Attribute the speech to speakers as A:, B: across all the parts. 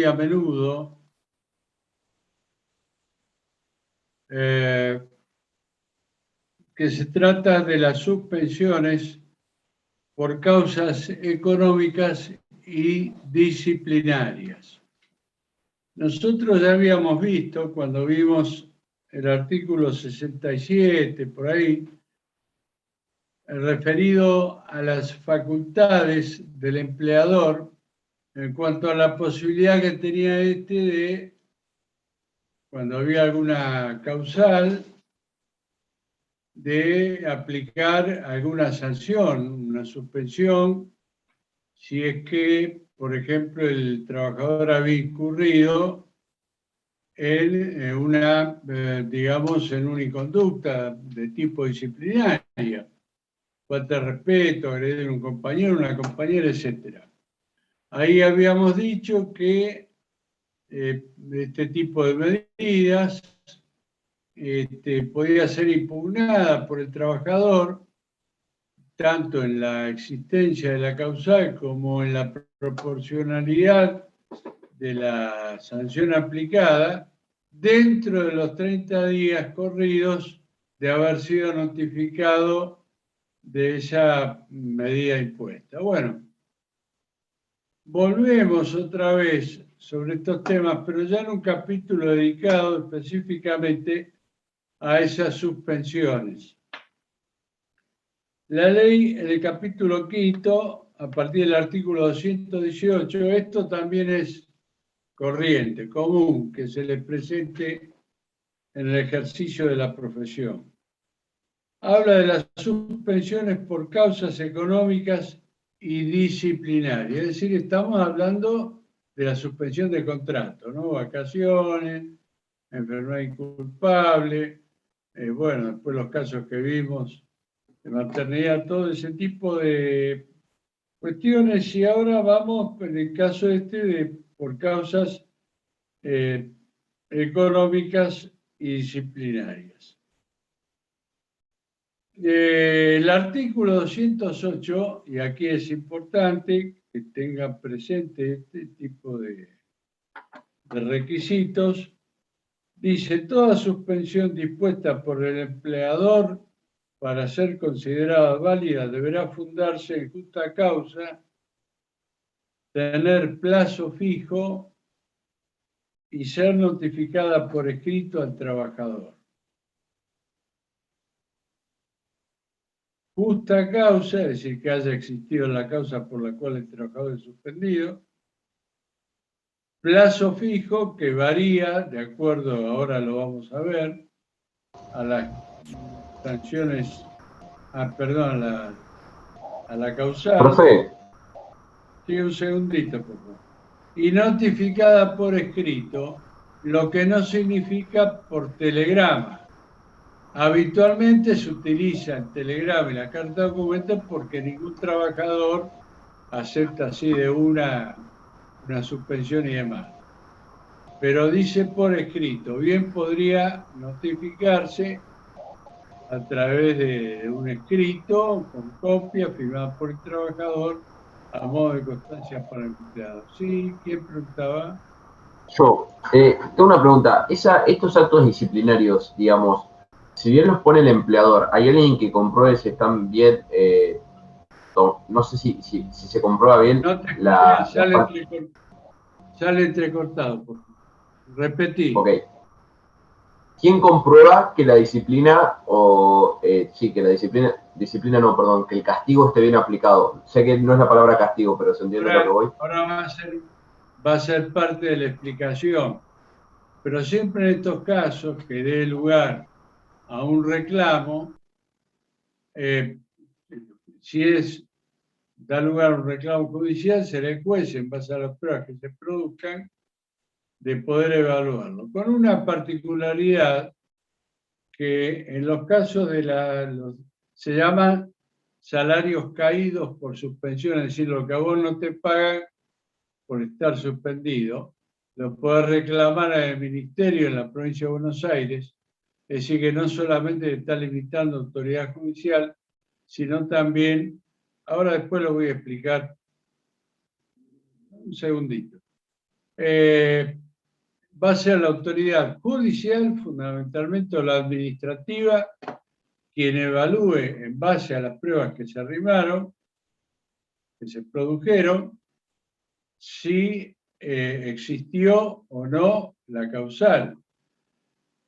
A: muy a menudo, que se trata de las suspensiones por causas económicas y disciplinarias. Nosotros ya habíamos visto, cuando vimos el artículo 67, por ahí, referido a las facultades del empleador en cuanto a la posibilidad que tenía de, cuando había alguna causal, de aplicar alguna sanción, una suspensión, si es que, por ejemplo, el trabajador había incurrido en una, digamos, en una inconducta de tipo disciplinaria, falta de respeto, agredir a un compañero, una compañera, etc. Ahí habíamos dicho que este tipo de medidas podía ser impugnada por el trabajador, tanto en la existencia de la causal como en la proporcionalidad de la sanción aplicada, dentro de los 30 días corridos de haber sido notificado de esa medida impuesta. Bueno, volvemos otra vez sobre estos temas, pero ya en un capítulo dedicado específicamente a esas suspensiones. La ley, en el capítulo 5, a partir del artículo 218, esto también es corriente, común, que se les presente en el ejercicio de la profesión. Habla de las suspensiones por causas económicas y disciplinarias. Es decir, estamos hablando de la suspensión de contrato, ¿no? Vacaciones, enfermedad inculpable, bueno, después los casos que vimos de maternidad, todo ese tipo de cuestiones. Y ahora vamos en el caso de por causas económicas y disciplinarias. El artículo 208, y aquí es importante que tengan presente este tipo de requisitos, dice: toda suspensión dispuesta por el empleador para ser considerada válida deberá fundarse en justa causa, tener plazo fijo y ser notificada por escrito al trabajador. Justa causa, es decir, que haya existido la causa por la cual el trabajador es suspendido. Plazo fijo, que varía de acuerdo, ahora lo vamos a ver, a las sanciones, perdón, a la causal.
B: Profe.
A: Sí, un segundito, por favor. Y notificada por escrito, lo que no significa por telegrama. Habitualmente se utiliza el telegrama y la carta de documento porque ningún trabajador acepta así de una suspensión y demás. Pero dice por escrito, bien podría notificarse a través de un escrito con copia firmada por el trabajador a modo de constancia para el empleado. Sí, ¿quién preguntaba?
B: Yo, tengo una pregunta. Estos actos disciplinarios, digamos, si bien los pone el empleador, ¿hay alguien que compruebe si están bien? No sé si se comprueba bien
A: No te
B: la
A: sale entrecortado, por favor. Repetí.
B: Ok. ¿Quién comprueba que la disciplina, que la disciplina no, perdón, que el castigo esté bien aplicado? Sé que no es la palabra castigo, pero se entiende a lo que voy.
A: Ahora va a ser parte de la explicación. Pero siempre en estos casos que dé lugar a un reclamo, si da lugar a un reclamo judicial, será el juez, en base a las pruebas que se produzcan, de poder evaluarlo. Con una particularidad que en los casos se llaman salarios caídos por suspensión, es decir, lo que a vos no te pagan por estar suspendido, lo podés reclamar al Ministerio en la provincia de Buenos Aires. Es decir, que no solamente está limitando autoridad judicial, sino también, ahora después lo voy a explicar, un segundito. va a ser la autoridad judicial, fundamentalmente, o la administrativa, quien evalúe en base a las pruebas que se arrimaron, que se produjeron, si existió o no la causal.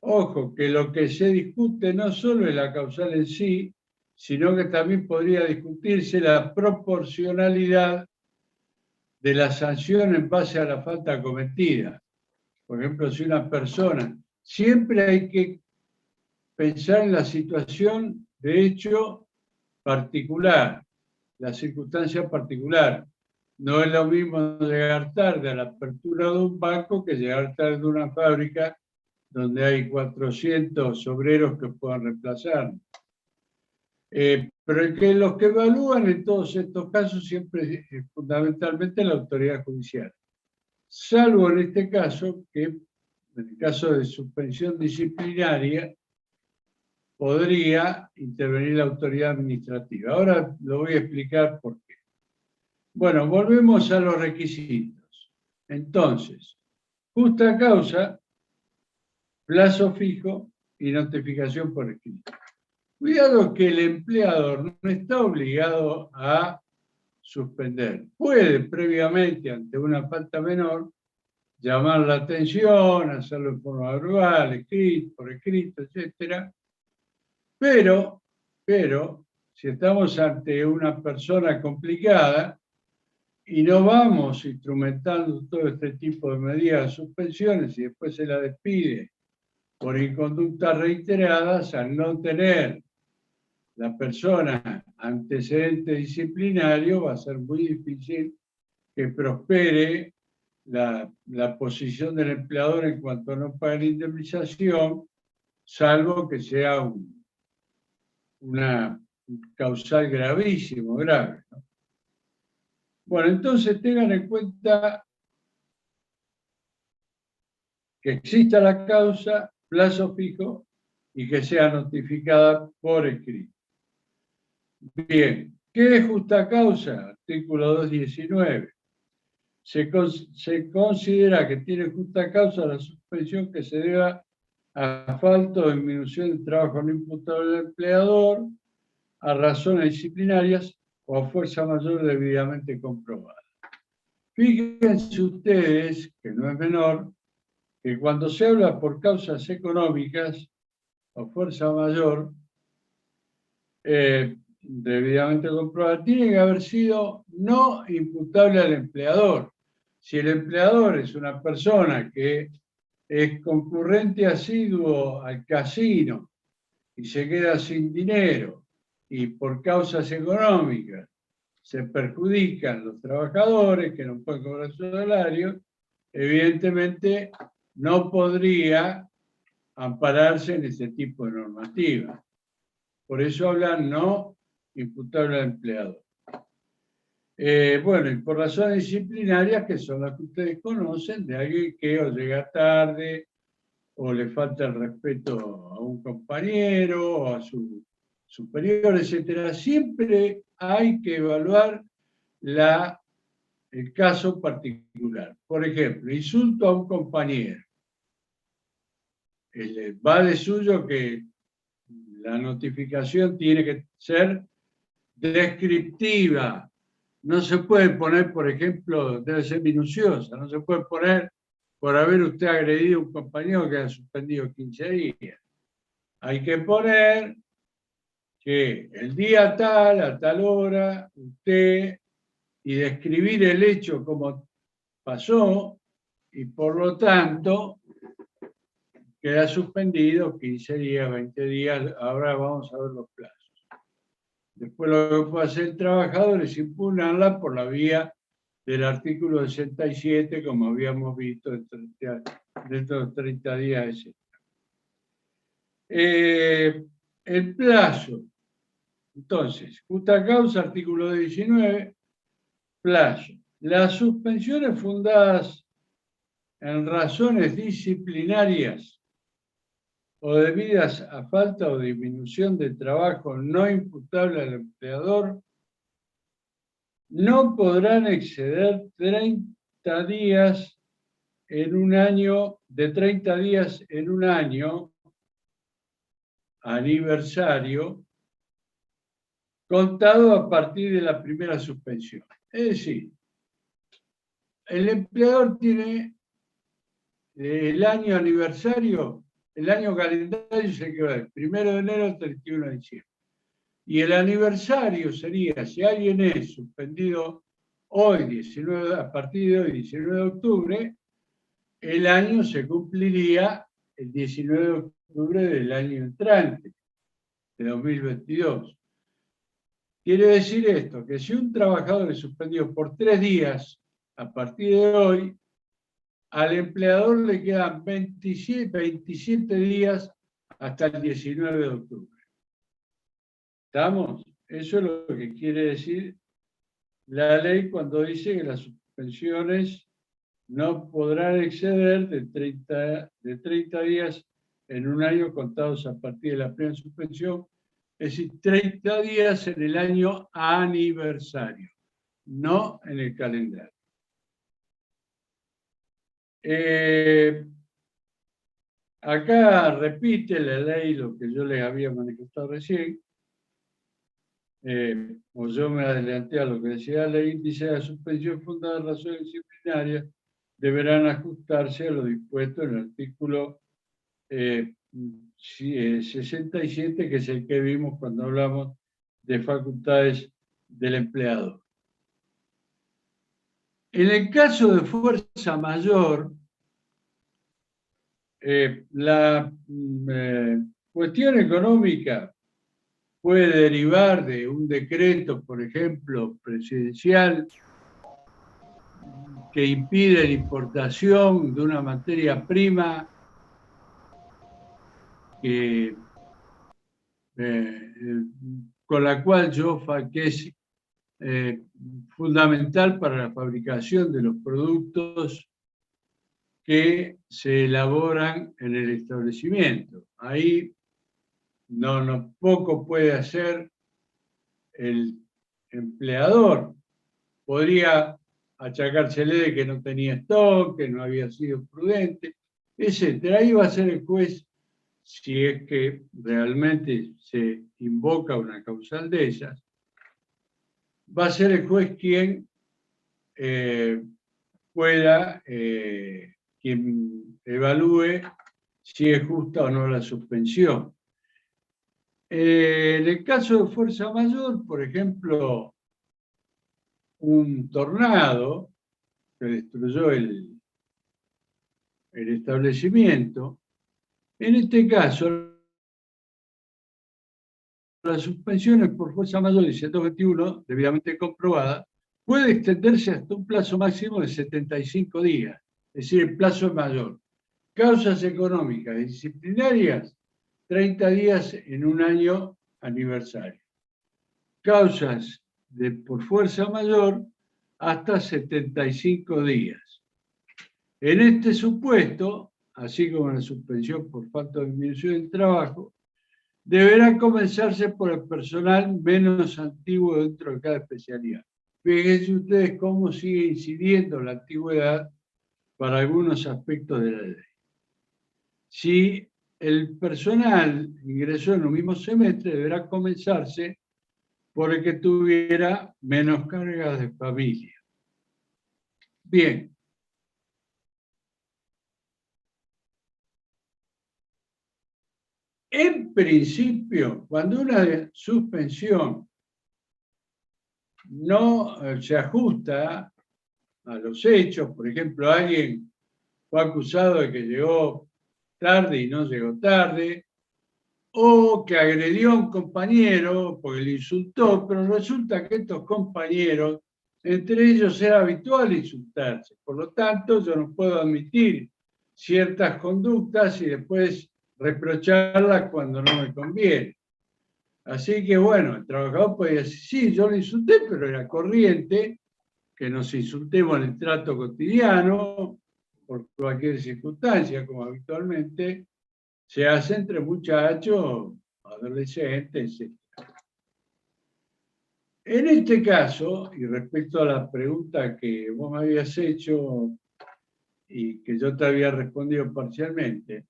A: Ojo, que lo que se discute no solo es la causal en sí, sino que también podría discutirse la proporcionalidad de la sanción en base a la falta cometida. Por ejemplo, si una persona, siempre hay que pensar en la situación de hecho particular, la circunstancia particular. No es lo mismo llegar tarde a la apertura de un banco que llegar tarde a una fábrica donde hay 400 obreros que puedan reemplazar. Pero que los que evalúan en todos estos casos siempre es fundamentalmente la autoridad judicial. Salvo en este caso, que en el caso de suspensión disciplinaria, podría intervenir la autoridad administrativa. Ahora lo voy a explicar por qué. Bueno, volvemos a los requisitos. Entonces, justa causa, plazo fijo y notificación por escrito. Cuidado que el empleador no está obligado a suspender. Puede previamente, ante una falta menor, llamar la atención, hacerlo en forma verbal, escrito, por escrito, etc. Pero, si estamos ante una persona complicada y no vamos instrumentando todo este tipo de medidas de suspensiones y después se la despide por inconductas reiteradas, al no tener la persona antecedente disciplinario, va a ser muy difícil que prospere la posición del empleador en cuanto a no pagar la indemnización, salvo que sea una causal gravísimo, grave, ¿no? Bueno, entonces tengan en cuenta que exista la causa, plazo fijo y que sea notificada por escrito. Bien, ¿qué es justa causa? Artículo 219. Se considera que tiene justa causa la suspensión que se deba a falta o disminución del trabajo no imputable del empleador, a razones disciplinarias o a fuerza mayor debidamente comprobada. Fíjense ustedes, que no es menor, que cuando se habla por causas económicas o fuerza mayor, debidamente comprobada, tiene que haber sido no imputable al empleador. Si el empleador es una persona que es concurrente asiduo al casino y se queda sin dinero y por causas económicas se perjudican los trabajadores que no pueden cobrar su salario, evidentemente no podría ampararse en ese tipo de normativa. Por eso hablan no imputable al empleador. Bueno, y por razones disciplinarias, que son las que ustedes conocen, de alguien que o llega tarde, o le falta el respeto a un compañero, o a su superior, etc. Siempre hay que evaluar el caso particular. Por ejemplo, insulto a un compañero. Va de suyo que la notificación tiene que ser descriptiva. No se puede poner, por ejemplo, debe ser minuciosa, no se puede poner por haber usted agredido a un compañero que ha suspendido 15 días. Hay que poner que el día tal, a tal hora, usted, y describir el hecho como pasó, y por lo tanto queda suspendido 15 días, 20 días, ahora vamos a ver los plazos. Después lo que puede hacer el trabajador es impugnarla por la vía del artículo 67, como habíamos visto dentro de los 30 días, etc. El plazo. Entonces, justa causa, artículo 19, plazo. Las suspensiones fundadas en razones disciplinarias o debidas a falta o disminución de trabajo no imputable al empleador no podrán exceder 30 días en un año, de 30 días en un año, aniversario, contado a partir de la primera suspensión. Es decir, el empleador tiene el año aniversario, el año calendario se queda del 1 de enero al 31 de diciembre. Y el aniversario sería, si alguien es suspendido hoy, 19, a partir de hoy, 19 de octubre, el año se cumpliría el 19 de octubre del año entrante, de 2022. Quiere decir esto, que si un trabajador es suspendido por 3 días a partir de hoy, al empleador le quedan 27 días hasta el 19 de octubre. ¿Estamos? Eso es lo que quiere decir la ley cuando dice que las suspensiones no podrán exceder de 30 días en un año contados a partir de la primera suspensión, es decir, 30 días en el año aniversario, no en el calendario. Acá repite la ley lo que yo les había manifestado recién, o yo me adelanté a lo que decía la ley, dice la suspensión fundada en razones disciplinarias deberán ajustarse a lo dispuesto en el artículo 67, que es el que vimos cuando hablamos de facultades del empleador. En el caso de fuerza mayor, la cuestión económica puede derivar de un decreto, por ejemplo, presidencial, que impide la importación de una materia prima que, con la cual que es fundamental para la fabricación de los productos que se elaboran en el establecimiento. Ahí poco puede hacer el empleador. Podría achacársele de que no tenía stock, que no había sido prudente, etc. Ahí va a ser el juez, si es que realmente se invoca una causal de esas, va a ser el juez quien pueda, quien evalúe si es justa o no la suspensión. En el caso de fuerza mayor, por ejemplo, un tornado que destruyó el establecimiento, en este caso, las suspensiones por fuerza mayor y 121, debidamente comprobada, puede extenderse hasta un plazo máximo de 75 días, es decir, el plazo es mayor. Causas económicas y disciplinarias, 30 días en un año aniversario. Causas por fuerza mayor, hasta 75 días. En este supuesto, así como la suspensión por falta de disminución del trabajo, deberá comenzarse por el personal menos antiguo dentro de cada especialidad. Fíjense ustedes cómo sigue incidiendo la antigüedad para algunos aspectos de la ley. Si el personal ingresó en un mismo semestre, deberá comenzarse por el que tuviera menos cargas de familia. Bien. En principio, cuando una suspensión no se ajusta a los hechos, por ejemplo, alguien fue acusado de que llegó tarde y no llegó tarde, o que agredió a un compañero porque le insultó, pero resulta que estos compañeros, entre ellos era habitual insultarse. Por lo tanto, yo no puedo admitir ciertas conductas y después reprocharlas cuando no me conviene. Así que bueno, el trabajador puede decir, sí, yo le insulté, pero era corriente que nos insultemos en el trato cotidiano, por cualquier circunstancia, como habitualmente se hace entre muchachos, adolescentes, etc. En este caso, y respecto a la pregunta que vos me habías hecho, y que yo te había respondido parcialmente,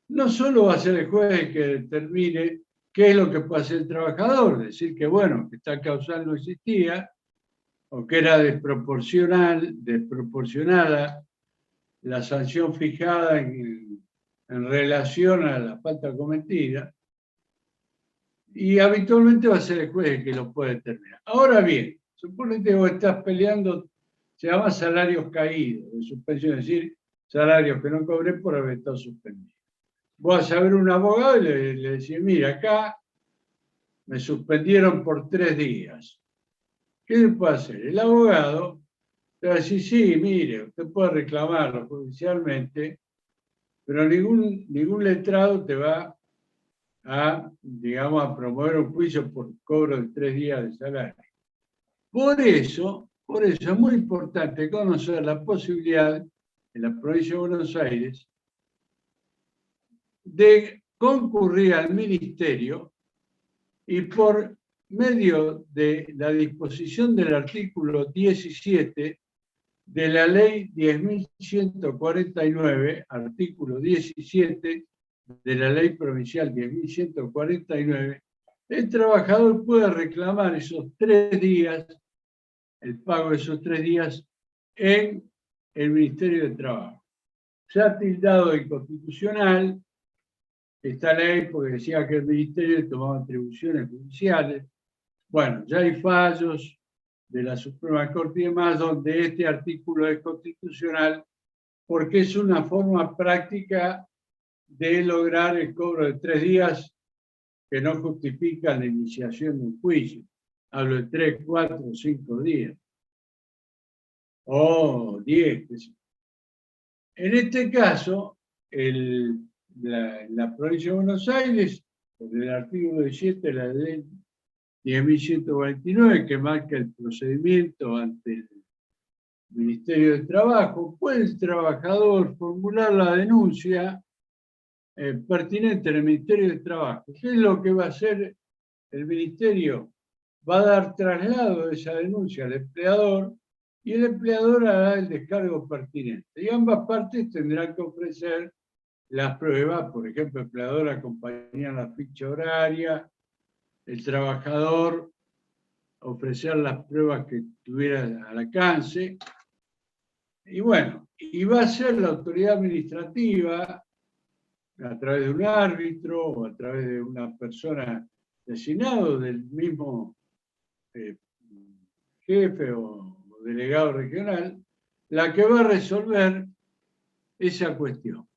A: no solo va a ser el juez el que determine qué es lo que puede hacer el trabajador, decir que, bueno, que esta causal no existía, o que era desproporcionada la sanción fijada en relación a la falta cometida, y habitualmente va a ser el juez el que lo puede determinar. Ahora bien, suponete que vos estás peleando, se llama salarios caídos, de suspensión, es decir, salarios que no cobré por haber estado suspendido. Vos vas a ver un abogado y le decís, mira, acá me suspendieron por 3 días. ¿Qué le puede hacer? El abogado te va a decir, sí, mire, usted puede reclamarlo judicialmente, pero ningún letrado te va a, digamos, a promover un juicio por cobro de 3 días de salario. Por eso es muy importante conocer la posibilidad en la provincia de Buenos Aires de concurrir al ministerio y por medio de la disposición del artículo 17 de la ley 10.149, artículo 17 de la ley provincial 10.149, el trabajador puede reclamar esos 3 días, el pago de esos 3 días en el Ministerio de Trabajo. Se ha tildado de inconstitucional esta ley porque decía que el Ministerio tomaba atribuciones judiciales. Bueno, ya hay fallos de la Suprema Corte y demás donde este artículo es constitucional porque es una forma práctica de lograr el cobro de 3 días que no justifican la iniciación de un juicio. Hablo de 3, 4, 5 días. O 10. En este caso, la provincia de Buenos Aires, por el artículo 17 de la ley 10.149, que marca el procedimiento ante el Ministerio de Trabajo, puede el trabajador formular la denuncia pertinente en el Ministerio de Trabajo. ¿Qué es lo que va a hacer el Ministerio? Va a dar traslado de esa denuncia al empleador y el empleador hará el descargo pertinente. Y ambas partes tendrán que ofrecer las pruebas, por ejemplo, el empleador acompañar la ficha horaria, el trabajador ofrecer las pruebas que tuviera al alcance. Y bueno, y va a ser la autoridad administrativa, a través de un árbitro o a través de una persona designada del mismo jefe o delegado regional, la que va a resolver esa cuestión.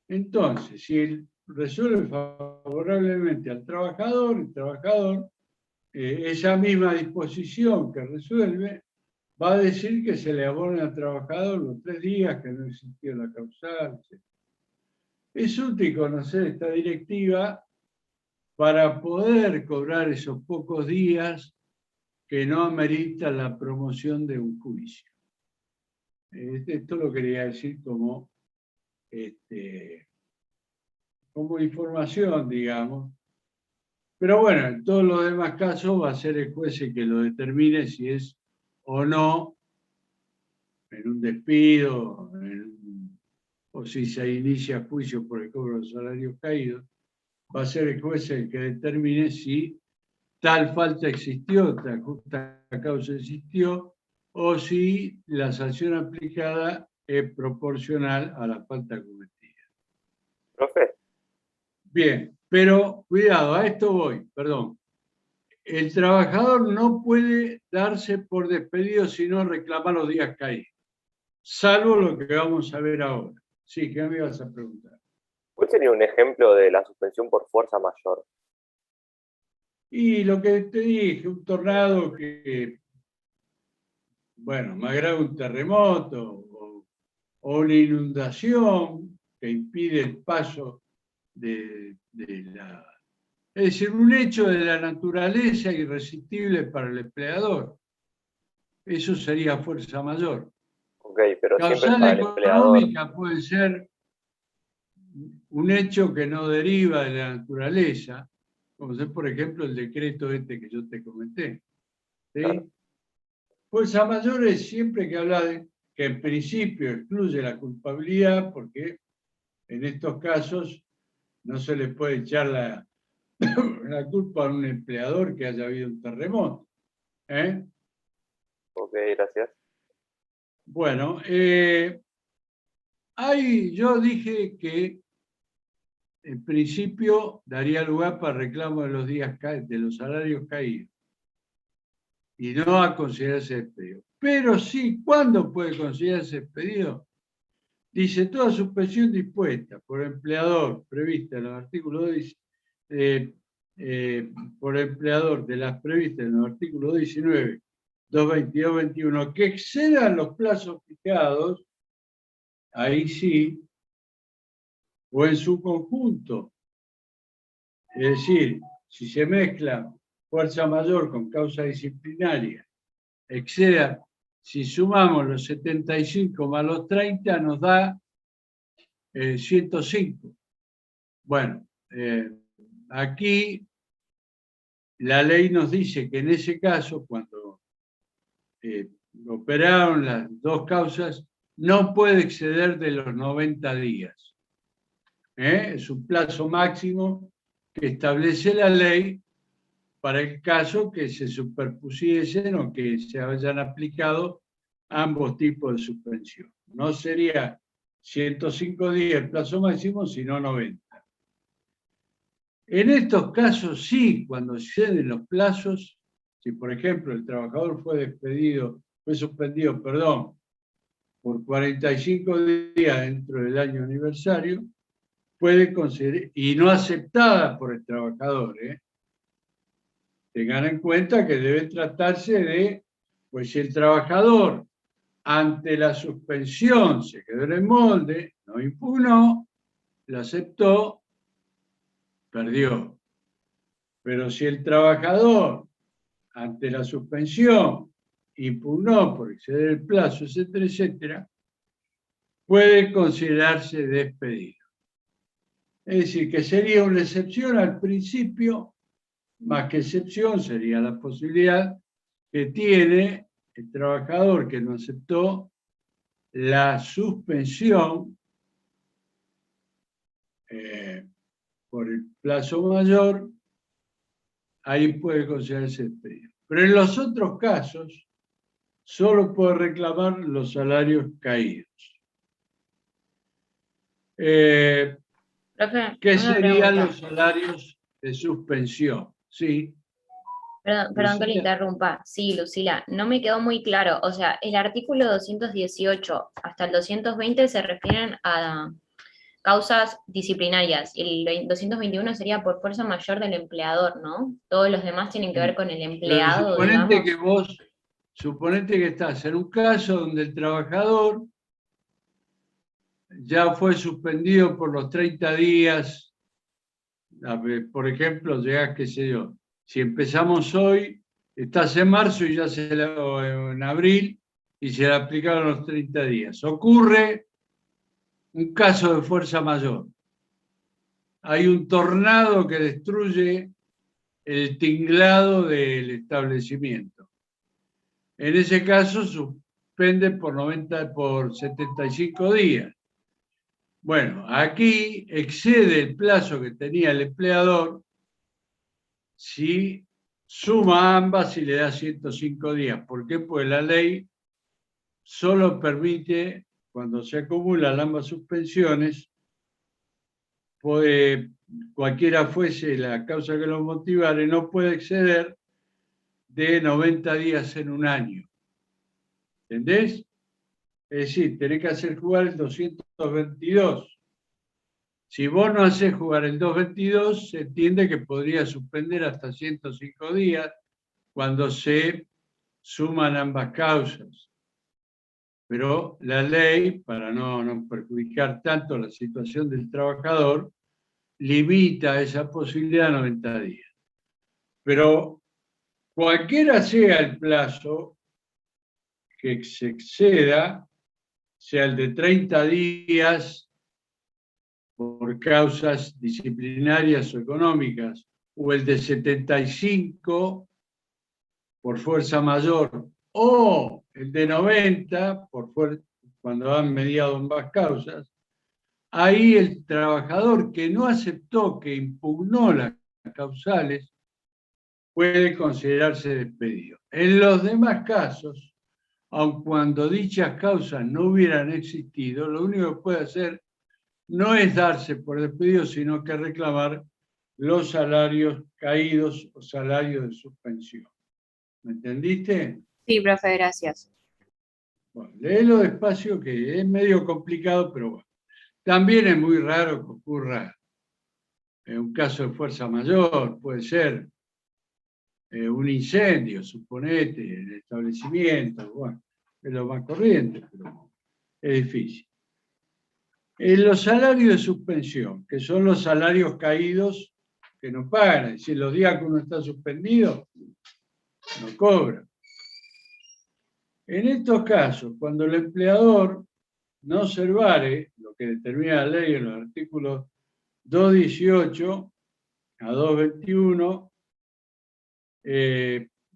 A: Entonces, si él resuelve favorablemente al trabajador, el trabajador, esa misma disposición que resuelve, va a decir que se le abona al trabajador los 3 días que no existió la causal, etc. Es útil conocer esta directiva para poder cobrar esos pocos días que no ameritan la promoción de un juicio. Esto lo quería decir como información, digamos. Pero bueno, en todos los demás casos va a ser el juez el que lo determine si es o no en un despido, o si se inicia juicio por el cobro de salarios caídos. Va a ser el juez el que determine si tal falta existió, tal justa causa existió, o si la sanción aplicada es proporcional a la falta cometida.
C: Profe.
A: Bien, pero cuidado, a esto voy, perdón. El trabajador no puede darse por despedido si no reclama los días caídos, salvo lo que vamos a ver ahora. Sí, ¿qué me ibas a preguntar?
C: ¿Cuál sería un ejemplo de la suspensión por fuerza mayor?
A: Y lo que te dije, un tornado que, bueno, más grave un terremoto o una inundación que impide el paso de la... Es decir, un hecho de la naturaleza irresistible para el empleador. Eso sería fuerza mayor.
C: Ok, pero siempre
A: Causal
C: para el empleador.
A: económica puede ser un hecho que no deriva de la naturaleza, como es, por ejemplo, el decreto este que yo te comenté. ¿Sí?
C: Claro.
A: Fuerza mayor es siempre que habla de que en principio excluye la culpabilidad, porque en estos casos no se le puede echar la culpa a un empleador que haya habido un terremoto.
C: Ok, gracias.
A: Bueno, yo dije que en principio daría lugar para reclamo de los salarios caídos y no a considerarse despedido. Pero sí, ¿cuándo puede considerarse despedido? Dice, toda suspensión dispuesta por empleador prevista en los artículos por empleador de las previstas en los artículos 19, 222, 21, que excedan los plazos fijados, ahí sí, o en su conjunto. Es decir, si se mezcla fuerza mayor con causa disciplinaria, exceda, si sumamos los 75 más los 30, nos da 105. Bueno, aquí la ley nos dice que en ese caso, cuando operaron las dos causas, no puede exceder de los 90 días. Es un plazo máximo que establece la ley para el caso que se superpusiesen o que se hayan aplicado ambos tipos de suspensión. No sería 105 días el plazo máximo, sino 90. En estos casos sí, cuando exceden los plazos, si por ejemplo el trabajador fue suspendido, por 45 días dentro del año aniversario, puede considerar, y no aceptada por el trabajador, tengan en cuenta que debe tratarse de, pues si el trabajador ante la suspensión se quedó en el molde, no impugnó, lo aceptó, perdió. Pero si el trabajador ante la suspensión impugnó por exceder el plazo, etcétera, etcétera, puede considerarse despedido. Es decir, que sería una excepción al principio, más que excepción sería la posibilidad que tiene el trabajador que no aceptó la suspensión por el plazo mayor, ahí puede considerarse despedido. Pero en los otros casos, solo puede reclamar los salarios caídos.
D: Profe,
A: ¿Qué
D: una
A: serían
D: pregunta.
A: los salarios de suspensión? Sí.
D: Perdón que le
A: Lucila.
D: interrumpa. Sí, Lucila, no me quedó muy claro. O sea, el artículo 218 hasta el 220 se refieren a causas disciplinarias y el 221 sería por fuerza mayor del empleador, ¿no? Todos los demás tienen que ver con el
A: Pero
D: empleado,
A: suponete
D: digamos.
A: suponete que estás en un caso donde el trabajador ya fue suspendido por los 30 días, por ejemplo, llegás, qué sé yo, si empezamos hoy, estás en marzo y ya en abril y se le aplicaron los 30 días. Ocurre un caso de fuerza mayor. Hay un tornado que destruye el tinglado del establecimiento. En ese caso suspende por 75 días. Bueno, aquí excede el plazo que tenía el empleador si suma ambas y le da 105 días. ¿Por qué? Pues la ley solo permite, cuando se acumulan ambas suspensiones, cualquiera fuese la causa que lo motivare, no puede exceder de 90 días en un año. ¿Entendés? Es decir, tenés que hacer jugar el 222. Si vos no haces jugar el 222, se entiende que podría suspender hasta 105 días cuando se suman ambas causas. Pero la ley, para no perjudicar tanto la situación del trabajador, limita esa posibilidad a 90 días. Pero cualquiera sea el plazo que se exceda, sea el de 30 días por causas disciplinarias o económicas, o el de 75 por fuerza mayor o el de 90, cuando han mediado ambas causas, ahí el trabajador que no aceptó, que impugnó las causales, puede considerarse despedido. En los demás casos, aun cuando dichas causas no hubieran existido, lo único que puede hacer no es darse por despedido, sino que reclamar los salarios caídos o salarios de suspensión. ¿Me entendiste?
D: Sí, profe, gracias.
A: Bueno, léelo despacio, que es medio complicado, pero bueno. También es muy raro que ocurra en un caso de fuerza mayor, puede ser un incendio, suponete, en el establecimiento, bueno, es lo más corriente, pero es difícil. En los salarios de suspensión, que son los salarios caídos que no pagan, es decir, los días que uno está suspendido, no cobra. En estos casos, cuando el empleador no observare lo que determina la ley en los artículos 218 a 221,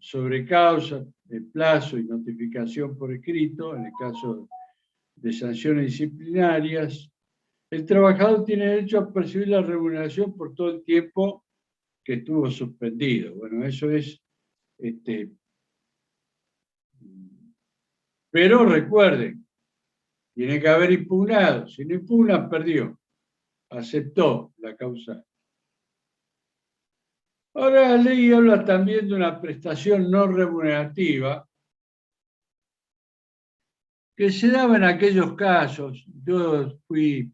A: sobre causa, plazo y notificación por escrito, en el caso de sanciones disciplinarias, el trabajador tiene derecho a percibir la remuneración por todo el tiempo que estuvo suspendido. Bueno, eso es, pero recuerden, tiene que haber impugnado. Si no impugna, perdió. Aceptó la causa. Ahora la ley habla también de una prestación no remunerativa que se daba en aquellos casos. Yo fui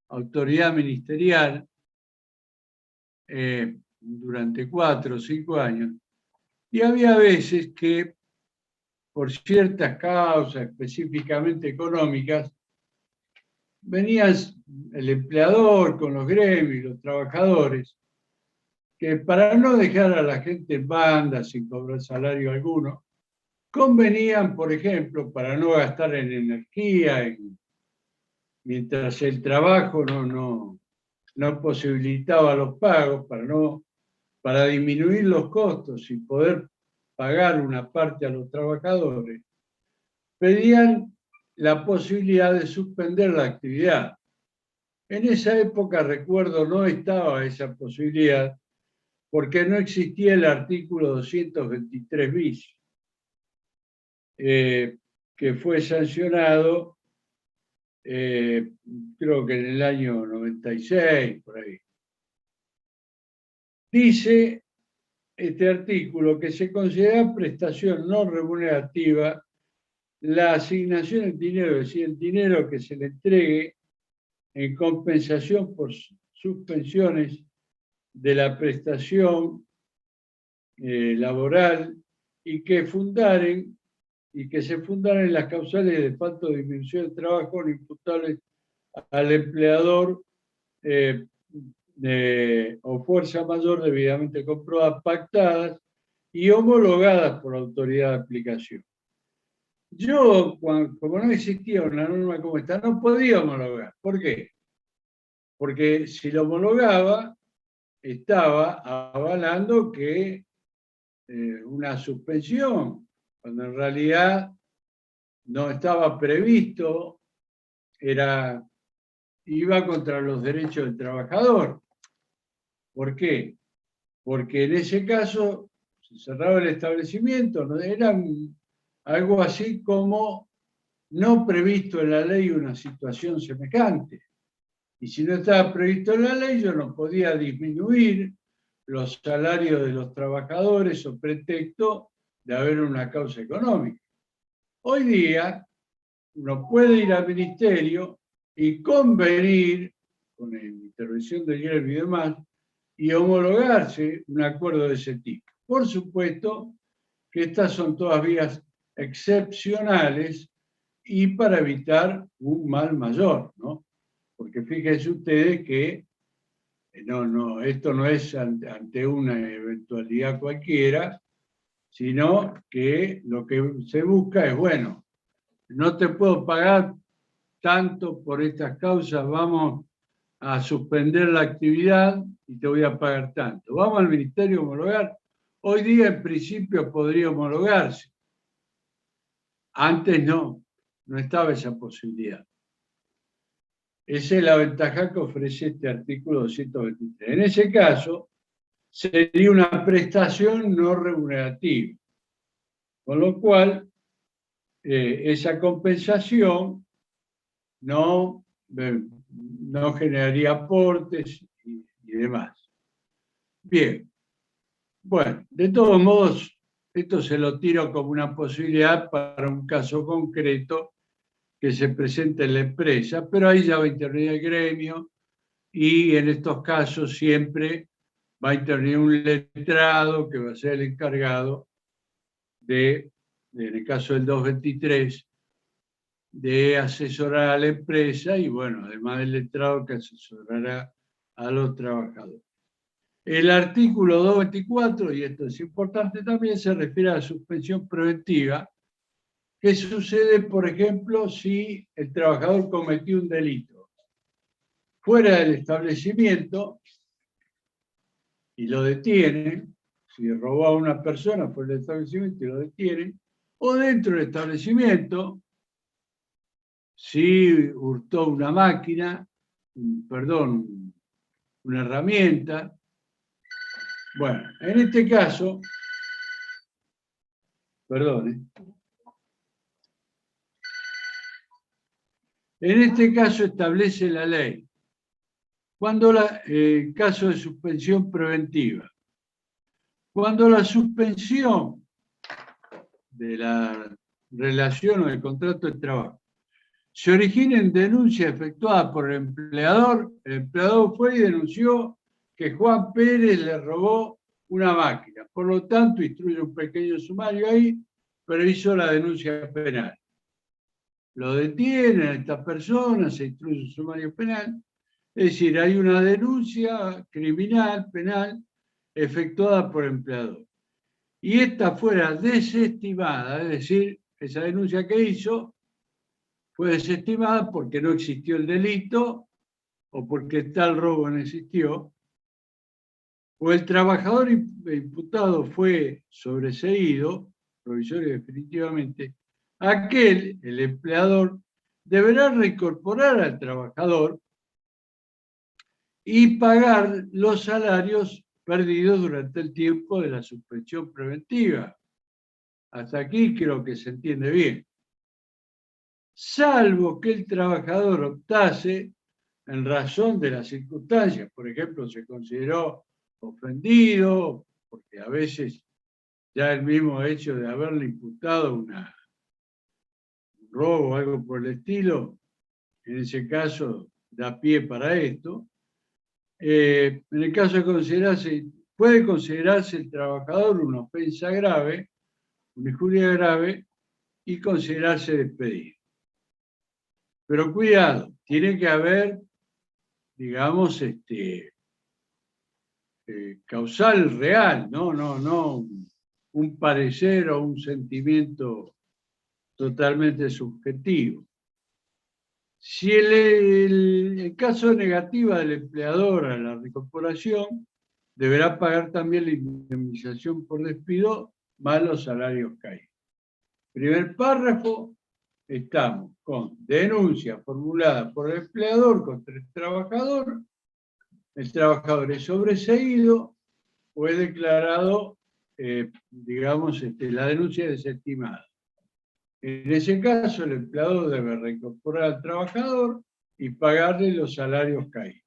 A: autoridad ministerial durante 4 o 5 años y había veces que por ciertas causas específicamente económicas venía el empleador con los gremios, los trabajadores, que para no dejar a la gente en banda sin cobrar salario alguno, convenían, por ejemplo, para no gastar en energía, mientras el trabajo no posibilitaba los pagos, para disminuir los costos y poder pagar una parte a los trabajadores, pedían la posibilidad de suspender la actividad. En esa época, recuerdo, no estaba esa posibilidad porque no existía el artículo 223 bis, que fue sancionado, creo que en el año 96, por ahí. Dice este artículo que se considera prestación no remunerativa la asignación en dinero, es decir, el dinero que se le entregue en compensación por suspensiones de la prestación laboral y que se fundaren las causales de falta de disminución de trabajo no imputables al empleador o fuerza mayor debidamente comprobadas, pactadas y homologadas por la autoridad de aplicación. Yo, como no existía una norma como esta, no podía homologar. ¿Por qué? Porque si lo homologaba, estaba avalando que una suspensión, cuando en realidad no estaba previsto, iba contra los derechos del trabajador. ¿Por qué? Porque en ese caso se cerraba el establecimiento, ¿no? Era algo así como no previsto en la ley una situación semejante. Y si no estaba previsto en la ley, yo no podía disminuir los salarios de los trabajadores o pretexto de haber una causa económica. Hoy día uno puede ir al ministerio y convenir con la intervención del gremio y demás y homologarse un acuerdo de ese tipo. Por supuesto que estas son todas vías excepcionales y para evitar un mal mayor, ¿no? Porque fíjense ustedes que esto no es ante una eventualidad cualquiera, sino que lo que se busca es, bueno, no te puedo pagar tanto por estas causas, vamos a suspender la actividad y te voy a pagar tanto. Vamos al ministerio a homologar. Hoy día, en principio, podría homologarse. Antes no estaba esa posibilidad. Esa es la ventaja que ofrece este artículo 223. En ese caso, sería una prestación no remunerativa, con lo cual esa compensación no generaría aportes y demás. Bien, bueno, de todos modos, esto se lo tiro como una posibilidad para un caso concreto que se presente en la empresa, pero ahí ya va a intervenir el gremio y en estos casos siempre va a intervenir un letrado que va a ser el encargado en el caso del 223, de asesorar a la empresa y, bueno, además del letrado que asesorará a los trabajadores. El artículo 224, y esto es importante también, se refiere a la suspensión preventiva. ¿Qué sucede, por ejemplo, si el trabajador cometió un delito fuera del establecimiento y lo detienen? Si robó a una persona fuera del establecimiento y lo detienen, o dentro del establecimiento, si hurtó una máquina, perdón, una herramienta. Bueno, en este caso, perdón, en este caso establece la ley, cuando caso de suspensión preventiva, cuando la suspensión de la relación o del contrato de trabajo se origina en denuncia efectuada por el empleador fue y denunció que Juan Pérez le robó una máquina. Por lo tanto, instruye un pequeño sumario ahí, pero hizo la denuncia penal. Lo detienen a esta persona, se instruye un sumario penal. Es decir, hay una denuncia criminal, penal, efectuada por el empleador. Y esta fuera desestimada, es decir, esa denuncia que hizo fue desestimada porque no existió el delito o porque tal robo no existió, o el trabajador imputado fue sobreseído, provisorio y definitivamente, el empleador, deberá reincorporar al trabajador y pagar los salarios perdidos durante el tiempo de la suspensión preventiva. Hasta aquí creo que se entiende bien. Salvo que el trabajador optase, en razón de las circunstancias, por ejemplo, se consideró ofendido, porque a veces ya el mismo hecho de haberle imputado un robo o algo por el estilo, en ese caso da pie para esto. En el caso de considerarse, puede considerarse el trabajador una ofensa grave, una injuria grave, y considerarse despedido. Pero cuidado, tiene que haber, digamos, causal real, no un parecer o un sentimiento totalmente subjetivo. Si el caso negativa del empleador a la reincorporación, deberá pagar también la indemnización por despido más los salarios caídos. Primer párrafo, estamos con denuncia formulada por el empleador contra el trabajador es sobreseído o es declarado, digamos, la denuncia desestimada. En ese caso, el empleador debe reincorporar al trabajador y pagarle los salarios caídos.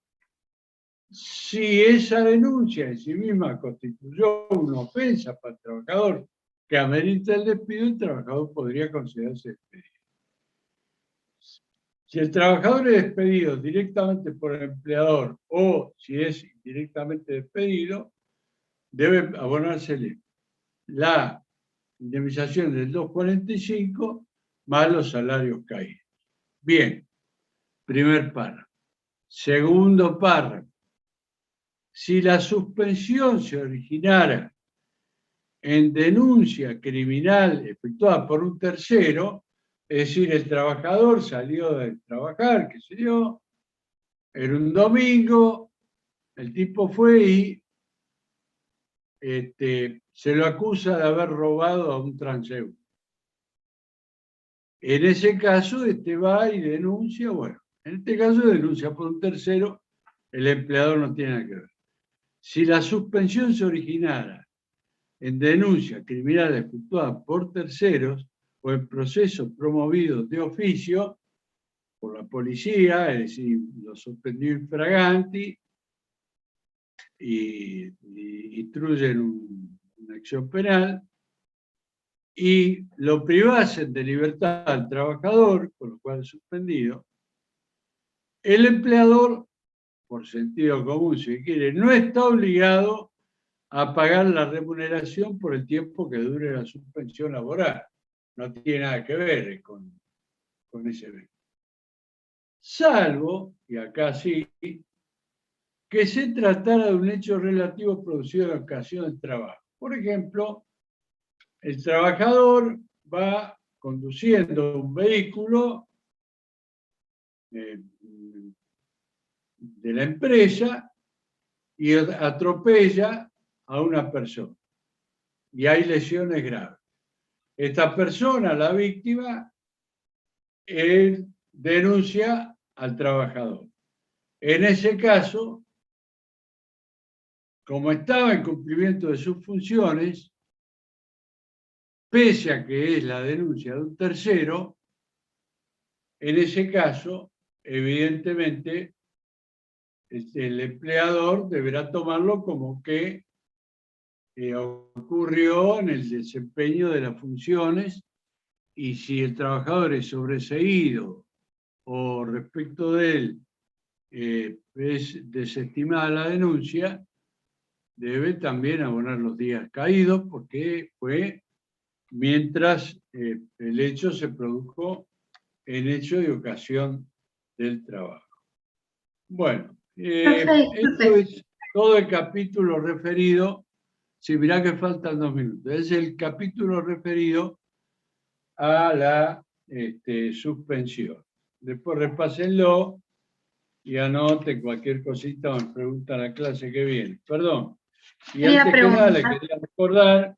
A: Si esa denuncia en sí misma constituyó una ofensa para el trabajador que amerita el despido, el trabajador podría considerarse despedido. Si el trabajador es despedido directamente por el empleador o si es indirectamente despedido, debe abonársele la indemnización del 245 más los salarios caídos. Bien, primer párrafo. Segundo párrafo. Si la suspensión se originara en denuncia criminal efectuada por un tercero, es decir, el trabajador salió de trabajar, qué sé yo, era un domingo, el tipo fue y se lo acusa de haber robado a un transeúnte. En ese caso, va y denuncia, bueno, en este caso denuncia por un tercero, el empleador no tiene nada que ver. Si la suspensión se originara en denuncia criminal efectuada por terceros o en procesos promovidos de oficio por la policía, es decir, lo suspendió infraganti y instruyen una acción penal, y lo privasen de libertad al trabajador, con lo cual suspendido, el empleador, por sentido común si quiere, no está obligado a pagar la remuneración por el tiempo que dure la suspensión laboral. No tiene nada que ver con ese evento. Salvo, y acá sí, que se tratara de un hecho relativo producido en ocasión del trabajo. Por ejemplo, el trabajador va conduciendo un vehículo de la empresa y atropella a una persona y hay lesiones graves. Esta persona, la víctima, denuncia al trabajador. En ese caso, como estaba en cumplimiento de sus funciones, pese a que es la denuncia de un tercero, en ese caso, evidentemente, el empleador deberá tomarlo como que ocurrió en el desempeño de las funciones, y si el trabajador es sobreseído o respecto de él es desestimada la denuncia, debe también abonar los días caídos, porque fue mientras el hecho se produjo en hecho de ocasión del trabajo. Bueno, esto es todo el capítulo referido. Sí, mirá que faltan 2 minutos. Es el capítulo referido a la suspensión. Después repásenlo y anoten cualquier cosita, me preguntan la clase que viene. Perdón. Y antes que nada, les quería recordar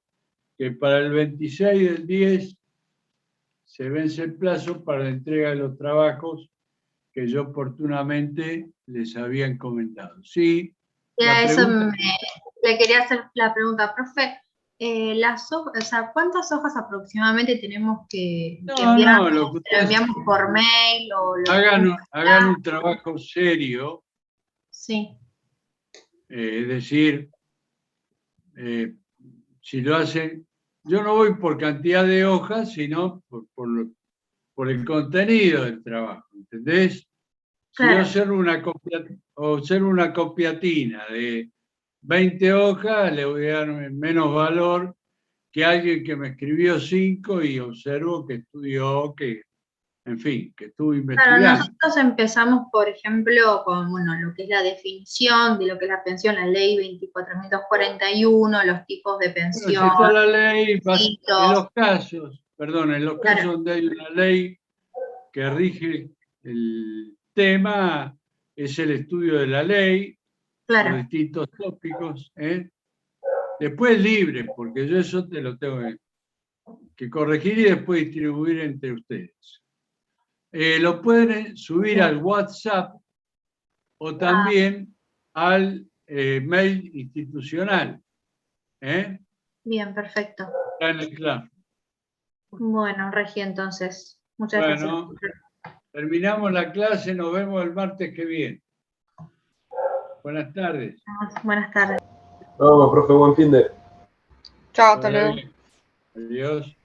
A: que para el 26 del 10 se vence el plazo para la entrega de los trabajos que yo oportunamente les había encomendado. Sí.
E: Y a eso le quería hacer la pregunta, profe. O sea, ¿cuántas hojas aproximadamente tenemos que enviar?
A: No,
E: ¿Lo enviamos por mail?
A: Hagan un trabajo serio.
E: Sí.
A: Es decir, si lo hacen, yo no voy por cantidad de hojas, sino por el contenido del trabajo, ¿entendés?
E: Claro.
A: Si yo observo una copiatina de 20 hojas, le voy a dar menos valor que alguien que me escribió 5 y observo que estudió, en fin, que estuvo investigando.
E: Claro, nosotros empezamos, por ejemplo, con lo que es la definición de lo que es la pensión, la ley 24.241, los tipos de pensión.
A: Bueno, si está la ley, en los casos donde hay una ley que rige el tema, es el estudio de la ley, los distintos tópicos. Después libre, porque yo eso te lo tengo que corregir y después distribuir entre ustedes. Lo pueden subir al WhatsApp o también al mail institucional.
E: Bien, perfecto.
A: Está en el claro.
E: Bueno, Regi, entonces. Muchas gracias.
A: Terminamos la clase, nos vemos el martes que viene. Buenas tardes.
E: Buenas tardes.
B: Vamos, profe, buen fin de.
F: Chao, hasta luego.
A: Adiós.